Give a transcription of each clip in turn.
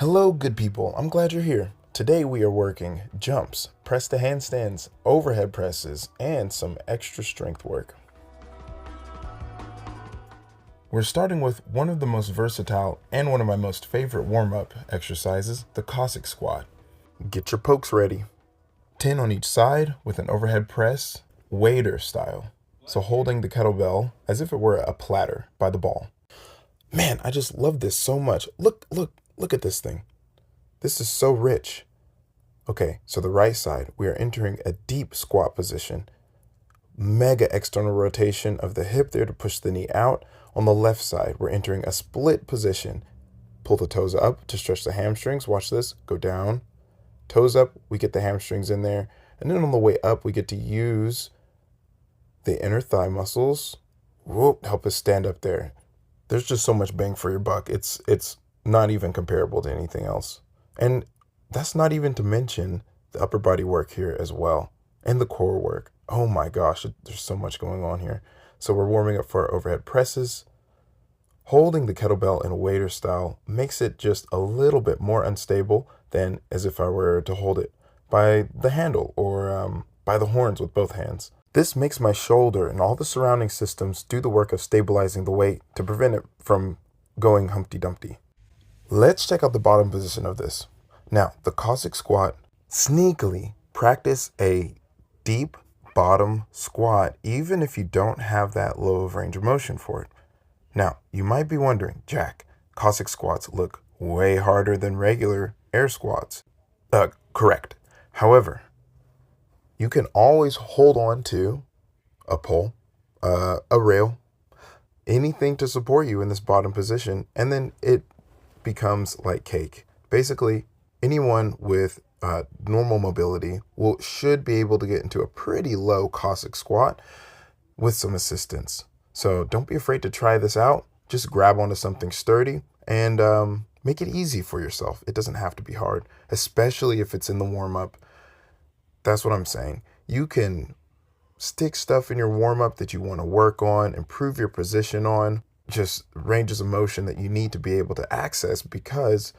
Hello, good people. I'm glad you're here. Today we are working jumps, press to handstands, overhead presses, and some extra strength work. We're starting with one of the most versatile and one of my most favorite warm-up exercises, the Cossack squat. Get your pokes ready. 10 on each side with an overhead press, waiter style. So holding the kettlebell as if it were a platter by the ball. Man, I just love this so much. Look at this thing. This is so rich. Okay, so the right side, we are entering a deep squat position. Mega external rotation of the hip there to push the knee out. On the left side, we're entering a split position. Pull the toes up to stretch the hamstrings. Watch this, go down. Toes up, we get the hamstrings in there. And then on the way up, we get to use the inner thigh muscles. Whoop, help us stand up there. There's just so much bang for your buck. It's not even comparable to anything else. And that's not even to mention the upper body work here as well. And the core work. Oh my gosh, there's so much going on here. So we're warming up for our overhead presses. Holding the kettlebell in a waiter style makes it just a little bit more unstable than as if I were to hold it by the handle or by the horns with both hands. This makes my shoulder and all the surrounding systems do the work of stabilizing the weight to prevent it from going Humpty Dumpty. Let's check out the bottom position of this. Now, the Cossack squat, sneakily practice a deep bottom squat, even if you don't have that low of range of motion for it. Now, you might be wondering, Jack, Cossack squats look way harder than regular air squats. Correct. However, you can always hold on to a pole, a rail, anything to support you in this bottom position, and then it becomes like cake. Basically, anyone with normal mobility should be able to get into a pretty low Cossack squat with some assistance. So don't be afraid to try this out. Just grab onto something sturdy and make it easy for yourself. It doesn't have to be hard, especially if it's in the warm-up. That's what I'm saying. You can stick stuff in your warm-up that you want to work on, improve your position on, just ranges of motion that you need to be able to access, because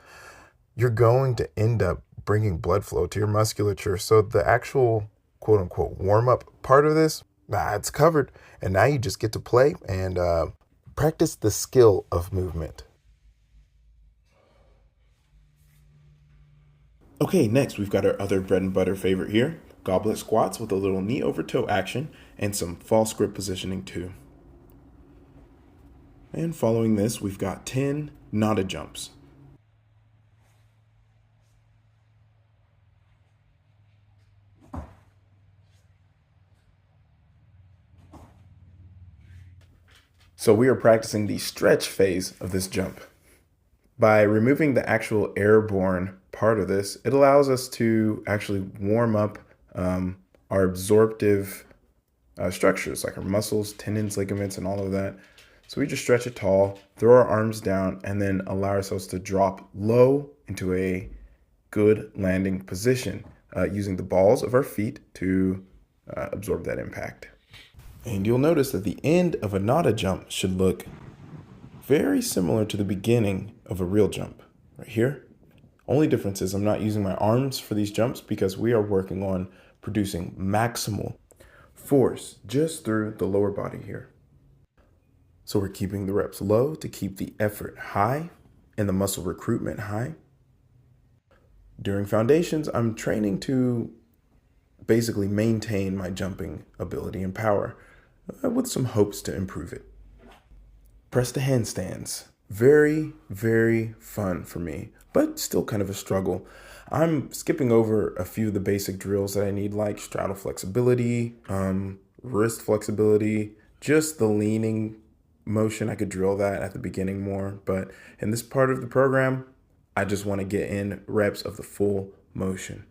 you're going to end up bringing blood flow to your musculature. So the actual quote unquote warm-up part of this, it's covered. And now you just get to play and practice the skill of movement. Okay, next we've got our other bread and butter favorite here, goblet squats with a little knee over toe action and some false grip positioning too. And following this, we've got 10 nada jumps. So we are practicing the stretch phase of this jump. By removing the actual airborne part of this, it allows us to actually warm up our absorptive structures, like our muscles, tendons, ligaments, and all of that. So we just stretch it tall, throw our arms down, and then allow ourselves to drop low into a good landing position, using the balls of our feet to absorb that impact. And you'll notice that the end of a nada jump should look very similar to the beginning of a real jump, right here. Only difference is I'm not using my arms for these jumps because we are working on producing maximal force just through the lower body here. So we're keeping the reps low to keep the effort high and the muscle recruitment high. During foundations, I'm training to basically maintain my jumping ability and power with some hopes to improve it. Press to handstands. Very, very fun for me, but still kind of a struggle. I'm skipping over a few of the basic drills that I need, like straddle flexibility, wrist flexibility, just the leaning motion. I could drill that at the beginning more, but in this part of the program, I just want to get in reps of the full motion.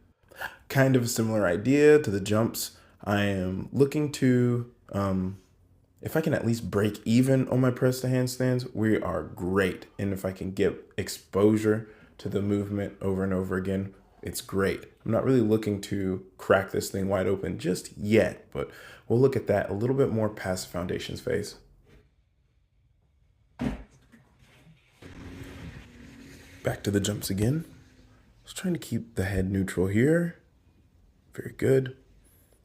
Kind of a similar idea to the jumps. I am looking to, if I can at least break even on my press to handstands, we are great. And if I can get exposure to the movement over and over again, it's great. I'm not really looking to crack this thing wide open just yet, but we'll look at that a little bit more past the foundations phase. . . . . . . . . . . . . . . . . . . . . . . . . . . . . . . . . . . . . . . . . .. . . . . . . . . . . .. . ... .. Back to the jumps again. Just trying to keep the head neutral here. Very good.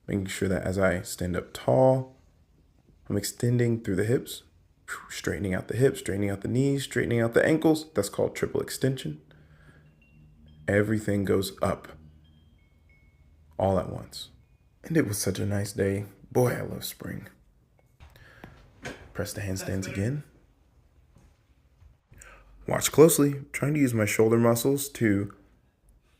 Making sure that as I stand up tall, I'm extending through the hips, straightening out the hips, straightening out the knees, straightening out the ankles. That's called triple extension. Everything goes up all at once. And it was such a nice day. Boy, I love spring. Press the handstands again. Watch closely. I'm trying to use my shoulder muscles to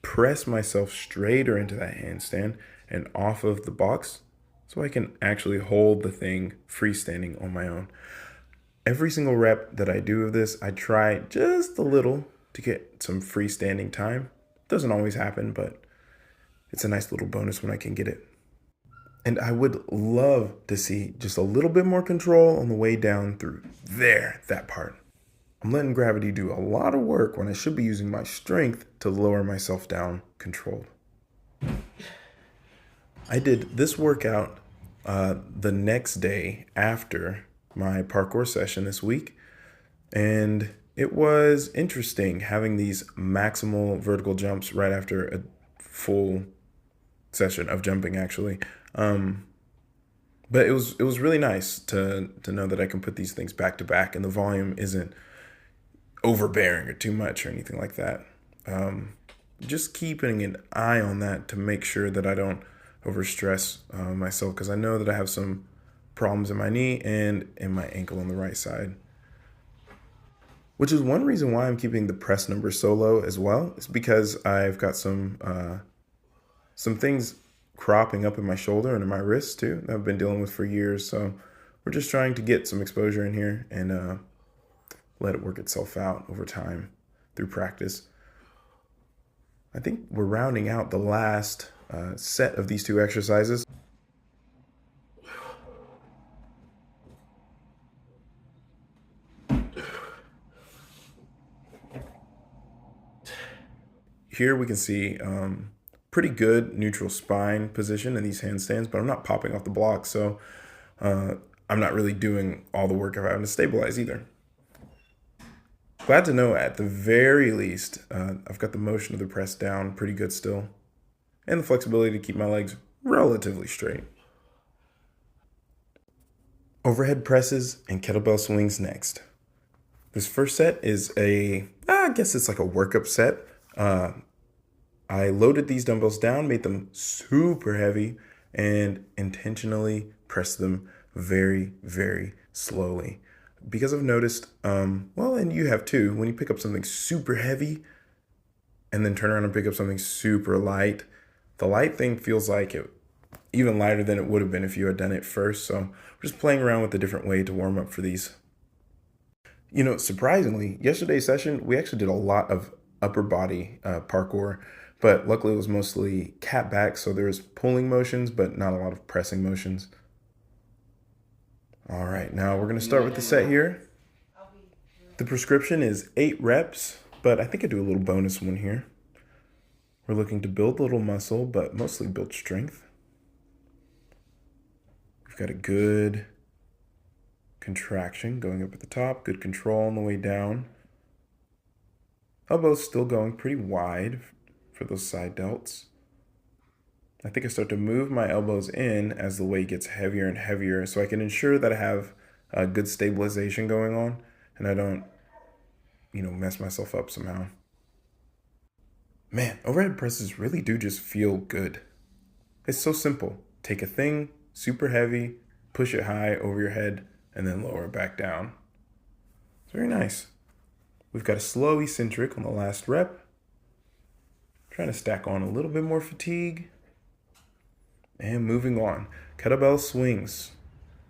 press myself straighter into that handstand and off of the box so I can actually hold the thing freestanding on my own. Every single rep that I do of this, I try just a little to get some freestanding time. Doesn't always happen, but it's a nice little bonus when I can get it. And I would love to see just a little bit more control on the way down through there, that part. I'm letting gravity do a lot of work when I should be using my strength to lower myself down controlled. I did this workout the next day after my parkour session this week, and it was interesting having these maximal vertical jumps right after a full session of jumping, actually. But it was really nice to know that I can put these things back to back and the volume isn't overbearing or too much or anything like that. Just keeping an eye on that to make sure that I don't overstress myself, because I know that I have some problems in my knee and in my ankle on the right side. Which is one reason why I'm keeping the press number so low as well. It's because I've got some things cropping up in my shoulder and in my wrist too that I've been dealing with for years. So we're just trying to get some exposure in here and let it work itself out over time through practice. I think we're rounding out the last set of these two exercises. Here we can see pretty good neutral spine position in these handstands, but I'm not popping off the block, so I'm not really doing all the work of having to stabilize either. Glad to know at the very least, I've got the motion of the press down pretty good still, and the flexibility to keep my legs relatively straight. Overhead presses and kettlebell swings next. This first set is I guess it's like a workup set. I loaded these dumbbells down, made them super heavy, and intentionally pressed them very, very slowly. Because I've noticed, and you have too, when you pick up something super heavy and then turn around and pick up something super light, the light thing feels like it even lighter than it would have been if you had done it first. So we're just playing around with a different way to warm up for these. You know, surprisingly, yesterday's session, we actually did a lot of upper body parkour, but luckily it was mostly cat back, so there's pulling motions, but not a lot of pressing motions. All right, now we're gonna start with the set here. The prescription is 8 reps, but I think I do a little bonus one here. We're looking to build a little muscle, but mostly build strength. We've got a good contraction going up at the top, good control on the way down. Elbows still going pretty wide for those side delts. I think I start to move my elbows in as the weight gets heavier and heavier, so I can ensure that I have a good stabilization going on and I don't, mess myself up somehow. Man, overhead presses really do just feel good. It's so simple. Take a thing, super heavy, push it high over your head, and then lower it back down. It's very nice. We've got a slow eccentric on the last rep. Trying to stack on a little bit more fatigue. And moving on, kettlebell swings.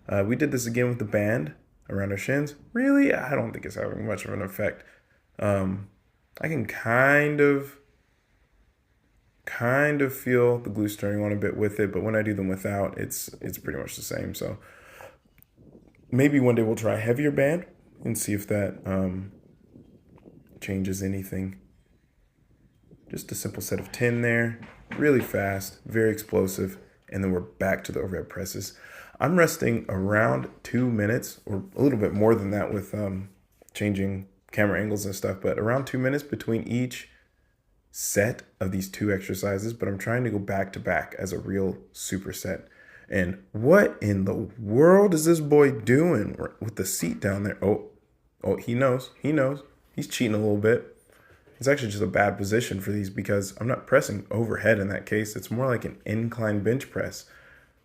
We did this again with the band around our shins. Really, I don't think it's having much of an effect. I can kind of feel the glutes turning on a bit with it, but when I do them without, it's pretty much the same. So maybe one day we'll try a heavier band and see if that changes anything. Just a simple set of 10 there, really fast, very explosive. And then we're back to the overhead presses. I'm resting around 2 minutes or a little bit more than that with changing camera angles and stuff, but around 2 minutes between each set of these 2 exercises, but I'm trying to go back to back as a real superset. And what in the world is this boy doing with the seat down there? Oh, he knows. He's cheating a little bit. It's actually just a bad position for these because I'm not pressing overhead in that case. It's more like an incline bench press.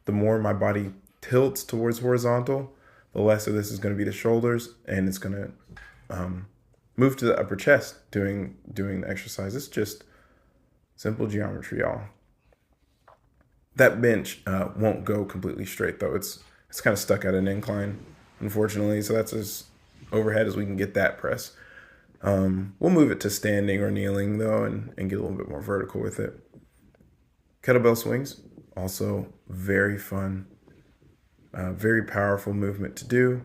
The more my body tilts towards horizontal, the less of this is going to be the shoulders, and it's going to move to the upper chest doing the exercise. It's just simple geometry, y'all. That bench won't go completely straight though. It's kind of stuck at an incline, unfortunately. So that's as overhead as we can get that press. We'll move it to standing or kneeling though, and get a little bit more vertical with it. Kettlebell swings, also very fun, very powerful movement to do.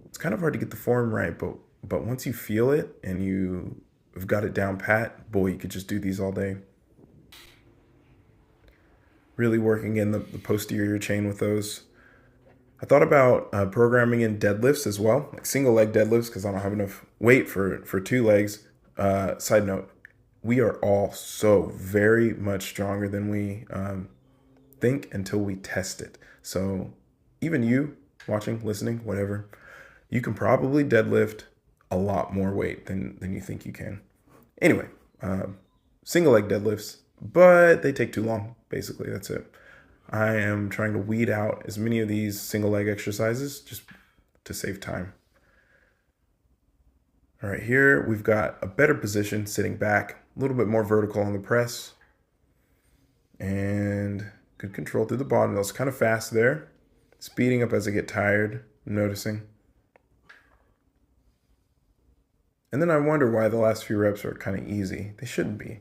It's kind of hard to get the form right, but once you feel it and you've got it down pat, boy, you could just do these all day. Really working in the posterior chain with those. I thought about programming in deadlifts as well, like single leg deadlifts, because I don't have enough weight for 2 legs. Side note, we are all so very much stronger than we think until we test it. So even you watching, listening, whatever, you can probably deadlift a lot more weight than you think you can. Anyway, single leg deadlifts, but they take too long. Basically, that's it. I am trying to weed out as many of these single leg exercises just to save time. All right, here we've got a better position sitting back, a little bit more vertical on the press, and good control through the bottom. That was kind of fast there. Speeding up as I get tired, I'm noticing. And then I wonder why the last few reps are kind of easy. They shouldn't be.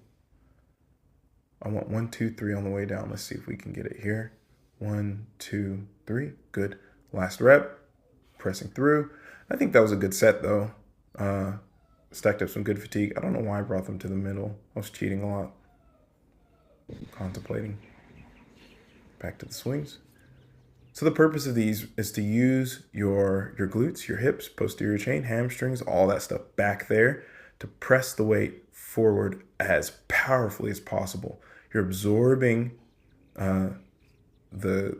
I want 1, 2, 3 on the way down. Let's see if we can get it here. 1, 2, 3. Good. Last rep. Pressing through. I think that was a good set though. Stacked up some good fatigue. I don't know why I brought them to the middle. I was cheating a lot. Contemplating. Back to the swings. So the purpose of these is to use your glutes, your hips, posterior chain, hamstrings, all that stuff back there to press the weight forward as powerfully as possible. You're absorbing the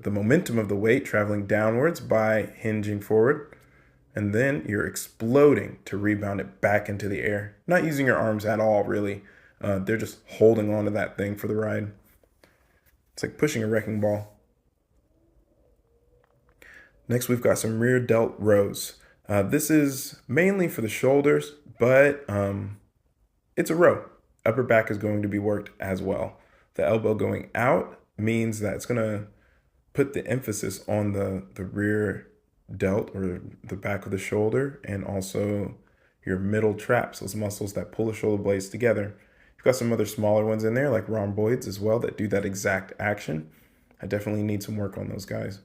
momentum of the weight traveling downwards by hinging forward, and then you're exploding to rebound it back into the air. Not using your arms at all, really. They're just holding on to that thing for the ride. It's like pushing a wrecking ball. Next, we've got some rear delt rows. This is mainly for the shoulders, but it's a row. Upper back is going to be worked as well. The elbow going out means that it's going to put the emphasis on the rear delt or the back of the shoulder, and also your middle traps, those muscles that pull the shoulder blades together. You've got some other smaller ones in there like rhomboids as well that do that exact action. I definitely need some work on those guys.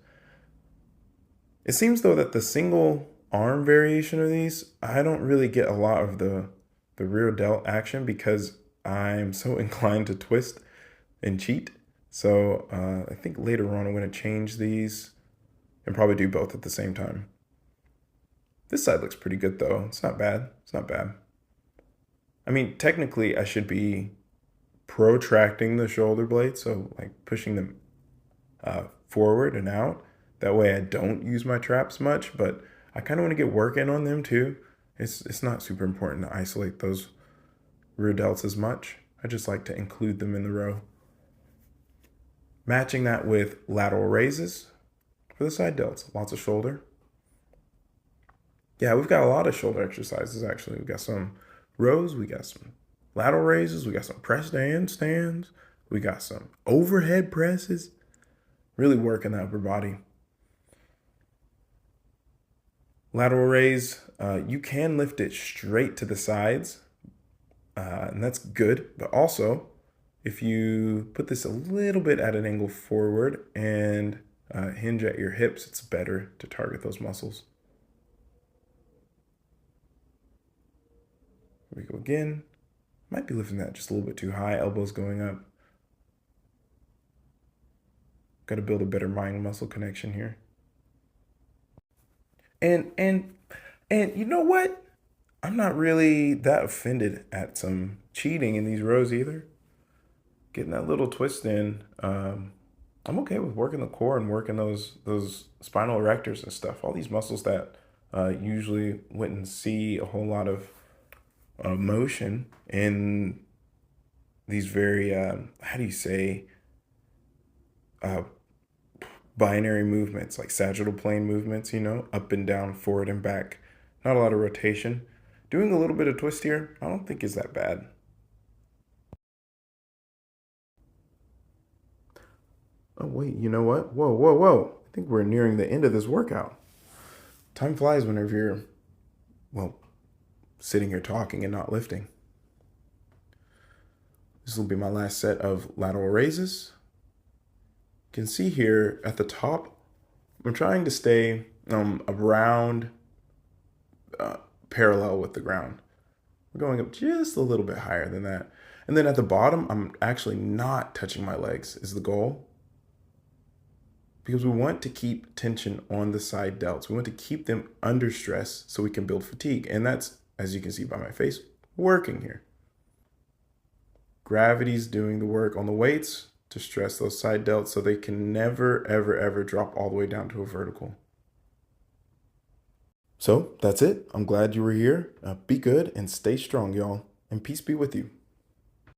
It seems though that the single arm variation of these, I don't really get a lot of the rear delt action because I'm so inclined to twist and cheat. So I think later on I'm going to change these and probably do both at the same time. This side looks pretty good though. It's not bad. It's not bad. I mean, technically I should be protracting the shoulder blades, so like pushing them forward and out. That way I don't use my traps much, but I kind of want to get working on them too. It's not super important to isolate those rear delts as much. I just like to include them in the row. Matching that with lateral raises for the side delts. Lots of shoulder. Yeah, we've got a lot of shoulder exercises actually. We've got some rows, we got some lateral raises, we got some press handstands, we got some overhead presses. Really working the upper body. Lateral raise, you can lift it straight to the sides, and that's good. But also, if you put this a little bit at an angle forward and hinge at your hips, it's better to target those muscles. Here we go again. Might be lifting that just a little bit too high, elbows going up. Got to build a better mind muscle connection here. And you know what? I'm not really that offended at some cheating in these rows either. Getting that little twist in. I'm okay with working the core and working those spinal erectors and stuff. All these muscles that usually wouldn't see a whole lot of motion in these very how do you say uh, binary movements, like sagittal plane movements. Up and down, forward and back. Not a lot of rotation. Doing a little bit of twist here, I don't think is that bad. Oh, wait, you know what? Whoa, whoa, whoa. I think we're nearing the end of this workout. Time flies whenever you're, well, sitting here talking and not lifting. This will be my last set of lateral raises. You can see here at the top, I'm trying to stay around parallel with the ground. We're going up just a little bit higher than that. And then at the bottom, I'm actually not touching my legs is the goal. Because we want to keep tension on the side delts. We want to keep them under stress so we can build fatigue. And that's, as you can see by my face, working here. Gravity's doing the work on the weights to stress those side delts so they can never, ever, ever drop all the way down to a vertical. So that's it. I'm glad you were here. Be good and stay strong, y'all. And peace be with you.